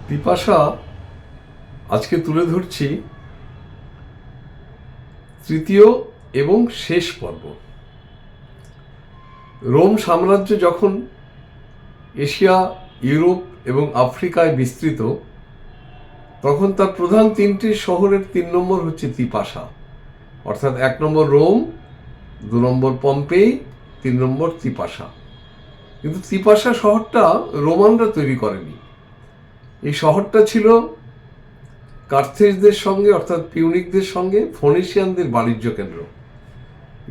পিপাসা আজকে তুলে ধরছি তৃতীয় এবং শেষ পর্ব। রোম সাম্রাজ্য যখন এশিয়া, ইউরোপ এবং আফ্রিকায় বিস্তৃত, তখন তার প্রধান তিনটি শহরের 3 নম্বর হচ্ছে তিপাসা, অর্থাৎ 1 নম্বর রোম, 2 নম্বর পম্পেই, 3 নম্বর তিপাসা। কিন্তু তিপাসা শহরটা রোমানরা তৈরি করেনি। এই শহরটা ছিল কার্থেজদের সঙ্গে, অর্থাৎ পিউনিকদের সঙ্গে ফনিশিয়ানদের বাণিজ্য কেন্দ্র।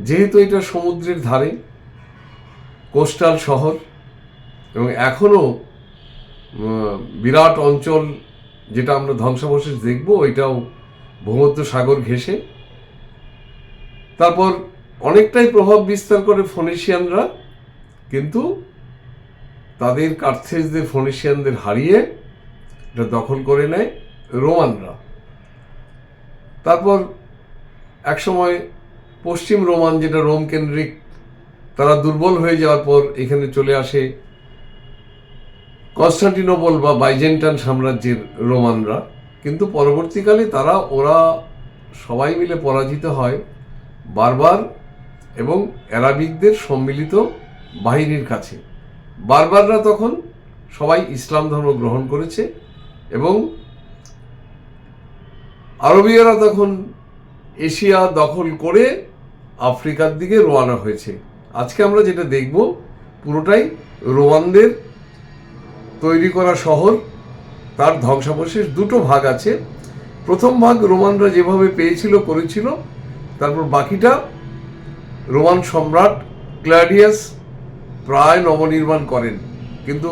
যেহেতু এটা সমুদ্রের ধারে, কোস্টাল শহর, এবং এখনও বিরাট অঞ্চল যেটা আমরা ধ্বংসাবশেষ দেখব, ওইটাও ভূমধ্য সাগর ঘেঁষে। তারপর অনেকটাই প্রভাব বিস্তার করে ফনিশিয়ানরা, কিন্তু তাদের কার্থেজদের, ফনিশিয়ানদের হারিয়ে এটা দখল করে নেয় রোমানরা। তারপর একসময় পশ্চিম রোমান, যেটা রোম কেন্দ্রিক, তারা দুর্বল হয়ে যাওয়ার পর এখানে চলে আসে কনস্টান্টিনোপল বা বাইজেন্টাইন সাম্রাজ্যের রোমানরা। কিন্তু পরবর্তীকালে ওরা সবাই মিলে পরাজিত হয় বারবার এবং অ্যারাবিকদের সম্মিলিত বাহিনীর কাছে। বারবাররা তখন সবাই ইসলাম ধর্ম গ্রহণ করেছে এবং আরবীয়রা তখন এশিয়া দখল করে আফ্রিকার দিকে রওনা হয়েছে। আজকে আমরা যেটা দেখব পুরোটাই রোমানদের তৈরি করা শহর। তার ধ্বংসাবশেষ দুটো ভাগ আছে। প্রথম ভাগ রোমানরা যেভাবে পেয়েছিল করেছিল, তারপর বাকিটা রোমান সম্রাট ক্লাডিয়াস প্রায় নবনির্মাণ করেন। কিন্তু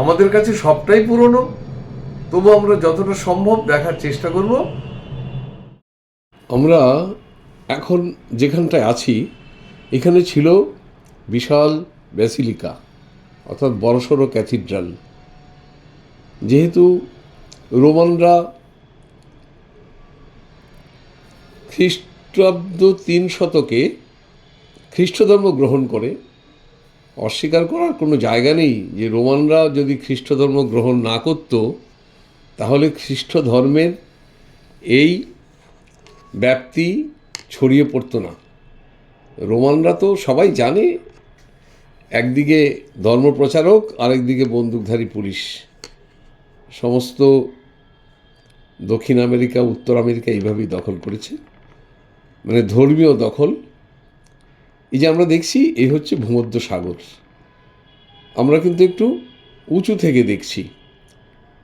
আমাদের কাছে সবটাই পুরনো, তবু আমরা যতটা সম্ভব দেখার চেষ্টা করব। আমরা এখন যেখানটায় আছি, এখানে ছিল বিশাল ব্যাসিলিকা, অর্থাৎ বড়সড় ক্যাথিড্রাল। যেহেতু রোমানরা খ্রিস্টাব্দ 3 শতকে খ্রিস্ট ধর্ম গ্রহণ করে, অস্বীকার করার কোনো জায়গা নেই যে রোমানরা যদি খ্রিস্ট ধর্ম গ্রহণ না করত, তাহলে খ্রিস্ট ধর্মের এই ব্যাপ্তি ছড়িয়ে পড়তো না। রোমানরা তো সবাই জানে, একদিকে ধর্মপ্রচারক, আরেকদিকে বন্দুকধারী পুলিশ। সমস্ত দক্ষিণ আমেরিকা, উত্তর আমেরিকা এইভাবেই দখল করেছে, মানে ধর্মীয় দখল। এই যে আমরা দেখছি, এই হচ্ছে ভূমধ্য সাগর। আমরা কিন্তু একটু উঁচু থেকে দেখছি,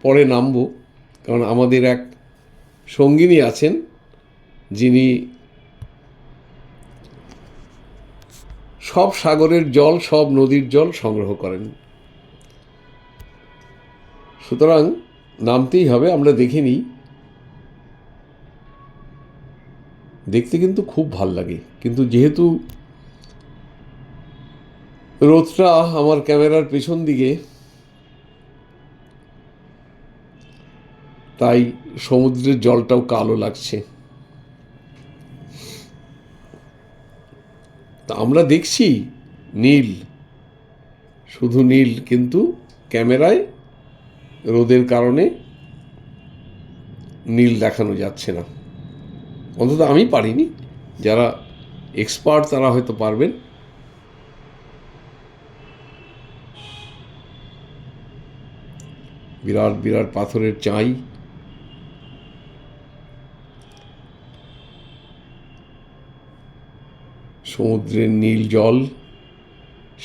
পরে নামবো, কারণ আমাদের এক সঙ্গিনী আছেন যিনি সব সাগরের জল, সব নদীর জল সংগ্রহ করেন। সুতরাং নামতেই হবে। আমরা দেখে নিই। দেখতে কিন্তু খুব ভাল লাগে, কিন্তু যেহেতু রোদটা আমার ক্যামেরার পেছন দিকে, তাই সমুদ্রের জলটাও কালো লাগছে। তা আমরা দেখছি নীল, শুধু নীল, কিন্তু ক্যামেরায় রোদের কারণে নীল দেখানো যাচ্ছে না। অন্তত আমি পারিনি, যারা এক্সপার্ট তারা হয়তো পারবেন। বিরাট বিরাট পাথরের চাই, সমুদ্রের নীল জল,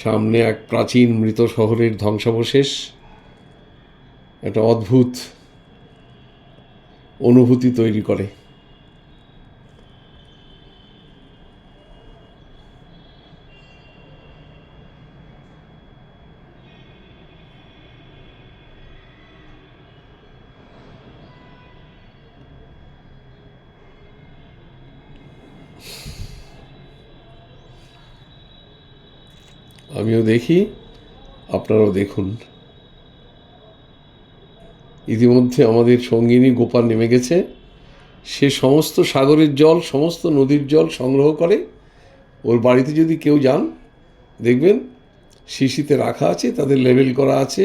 সামনে এক প্রাচীন মৃত শহরের ধ্বংসাবশেষ। একটা অদ্ভুত অনুভূতি তৈরি করে। আমিও দেখি, আপনারাও দেখুন। ইতিমধ্যে আমাদের সঙ্গিনী গোপাল নেমে গেছে। সে সমস্ত সাগরের জল, সমস্ত নদীর জল সংগ্রহ করে। ওর বাড়িতে যদি কেউ যান, দেখবেন শিশিতে রাখা আছে, তাদের লেবেল করা আছে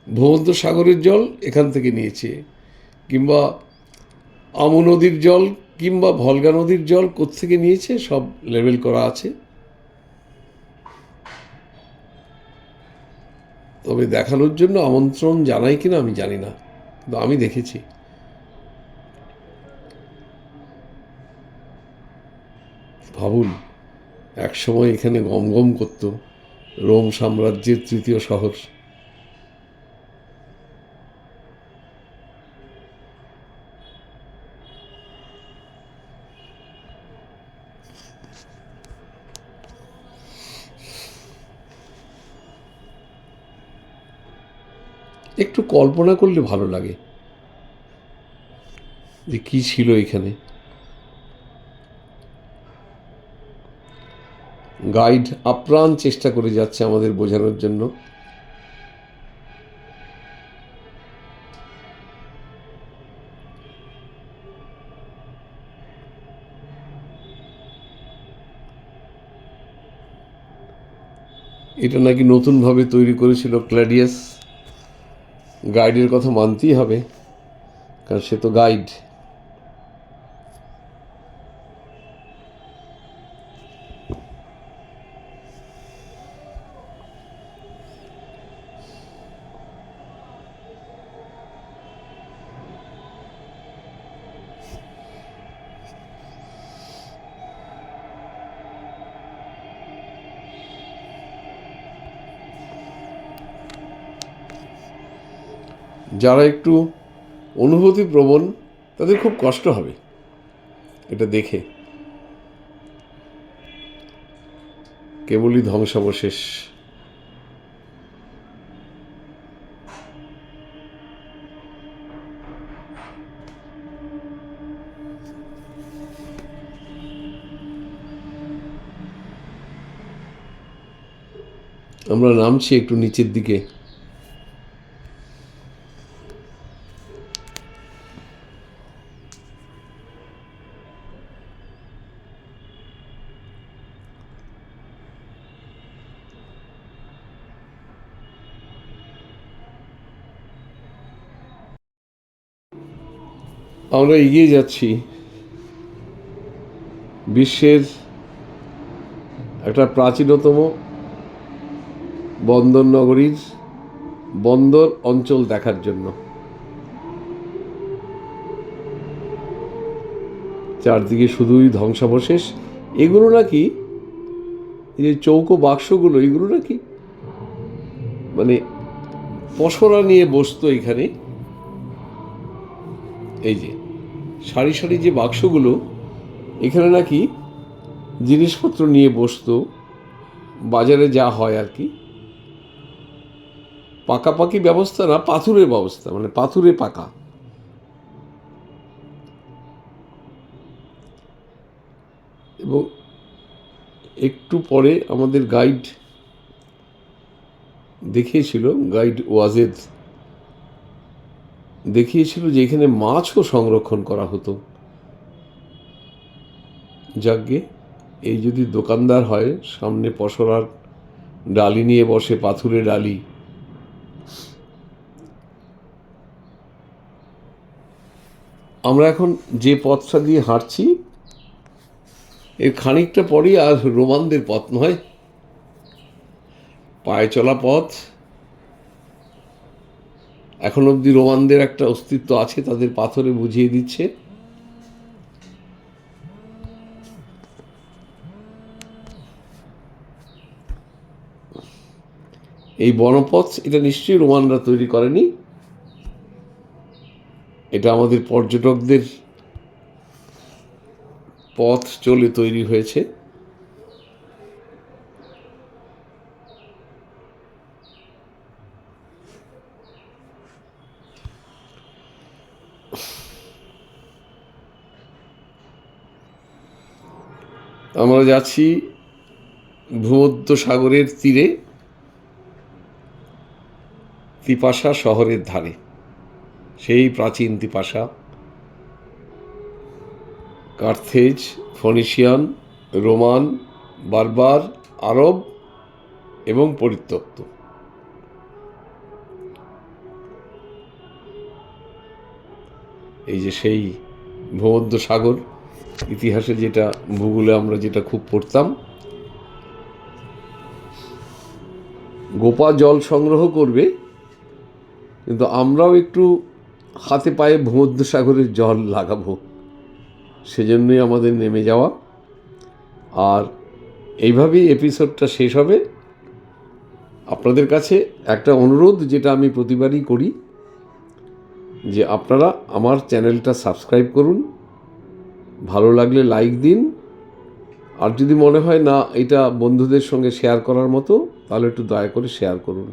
ভূমধ্য সাগরের জল এখান থেকে নিয়েছে, কিংবা আমু নদীর জল কিংবা ভলগা নদীর জল কোত্থেকে নিয়েছে সব লেবেল করা আছে। তবে দেখানোর জন্য আমন্ত্রণ জানাই কিনা আমি জানি না, কিন্তু আমি দেখেছি। ভাবুন, একসময় এখানে গমগম করত রোম সাম্রাজ্যের তৃতীয় শহর। একটু কল্পনা করলে ভালো লাগে যে কি ছিল এখানে। গাইড আপ্রাণ চেষ্টা করে যাচ্ছে আমাদের বোঝানোর জন্য। এটা নাকি নতুনভাবে তৈরি করেছিল ক্ল্যাডিয়াস। গাইডের কথা মানতেই হবে, কারণ সে তো গাইড। যারা একটু অনুভূতিপ্রবণ তাদের খুব কষ্ট হবে এটা দেখে। কেবলই ধ্বংসাবশেষ। আমরা নামছি একটু নিচের দিকে। আমরা এগিয়ে যাচ্ছি বিশ্বের একটা প্রাচীনতম বন্দর নগরীর বন্দর অঞ্চল দেখার জন্য। চারদিকে শুধুই ধ্বংসাবশেষ। এগুলো নাকি, এই যে চৌকো বাক্সগুলো, এগুলো নাকি মানে পসরা নিয়ে বসতো এখানে। এই যে সারি সারি যে বাক্সগুলো, এখানে নাকি জিনিসপত্র নিয়ে বসতো, বাজারে যা হয় আর কি। পাকাপাকি ব্যবস্থা না, পাথুরের ব্যবস্থা, মানে পাথুরে পাকা। এবং একটু পরে আমাদের গাইড দেখিয়েছিল, গাইড ওয়াজেদ দেখিয়েছিল যে এখানে মাছও সংরক্ষণ করা হতো। যাকগে, এই যদি দোকানদার হয়, সামনে পসরার ডালি নিয়ে বসে, পাথুরে ডালি। আমরা এখন যে পথটা দিয়ে হাঁটছি, এর খানিকটা পরই আর রোমানদের পথ নয়, পায়ে চলা পথ। এখন অবধি রোমানদের একটা অস্তিত্ব আছে, তাদের পাথরে বুঝিয়ে দিচ্ছে। এই বনপথ, এটা নিশ্চয়ই রোমানরা তৈরি করেনি, এটা আমাদের পর্যটকদের পথ চলে তৈরি হয়েছে। আমরা যাচ্ছি ভূমধ্য সাগরের তীরে, তিপাসা শহরের ধারে। সেই প্রাচীন তিপাসা, কার্থেজ, ফনিশিয়ান, রোমান, বারবার, আরব এবং পরিত্যক্ত। এই যে সেই ভূমধ্যসাগর, ইতিহাসে যেটা, ভূগোলে আমরা যেটা খুব পড়তাম, গোপা জল সংগ্রহ করবে, কিন্তু আমরাও একটু হাতে পায়ে ভূমধ্যসাগরের জল লাগাবো, সেজন্যই আমাদের নেমে যাওয়া। আর এইভাবেই এপিসোডটা শেষ হবে। আপনাদের কাছে একটা অনুরোধ, যেটা আমি প্রতিবারই করি, যে আপনারা আমার চ্যানেলটা সাবস্ক্রাইব করুন, ভালো লাগলে লাইক দিন, আর যদি মনে হয় না এটা বন্ধুদের সঙ্গে শেয়ার করার মতো, তাহলে একটু দয়া করে শেয়ার করুন।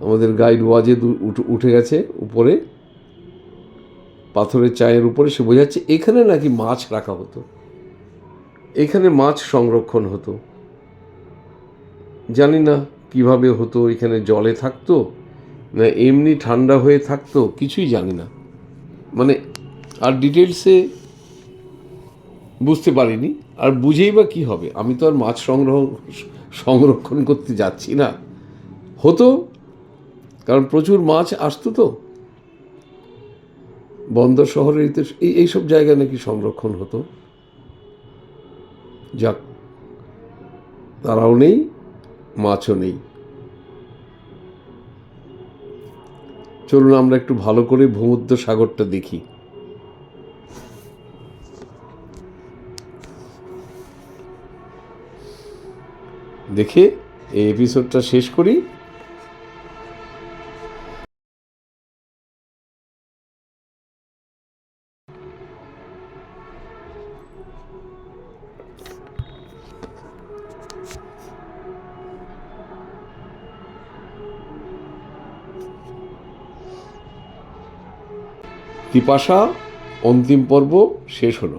আমাদের গাইড ওয়াজেদ উঠে গেছে উপরে, পাথরের চায়ের উপরে, সে বোঝাচ্ছে এখানে নাকি মাছ রাখা হতো, এখানে মাছ সংরক্ষণ হতো। জানি না কিভাবে হতো, এখানে জলে থাকতো না এমনি ঠান্ডা হয়ে থাকতো, কিছুই জানি না, মানে আর ডিটেলসে বুঝতে পারিনি। আর বুঝেই বা কী হবে, আমি তো আর মাছ সংরক্ষণ করতে যাচ্ছি না। হতো, কারণ প্রচুর মাছ আসতো তো, বন্দর শহরের এইসব জায়গায় নাকি সংরক্ষণ হতো। যাক, তারাও নেই, মাছও নেই। চলুন আমরা একটু ভালো করে ভূমধ্যসাগরটা দেখি। দেখে এই এপিসোডটা শেষ করি। পিপাসা অন্তিম পর্ব শেষ হলো।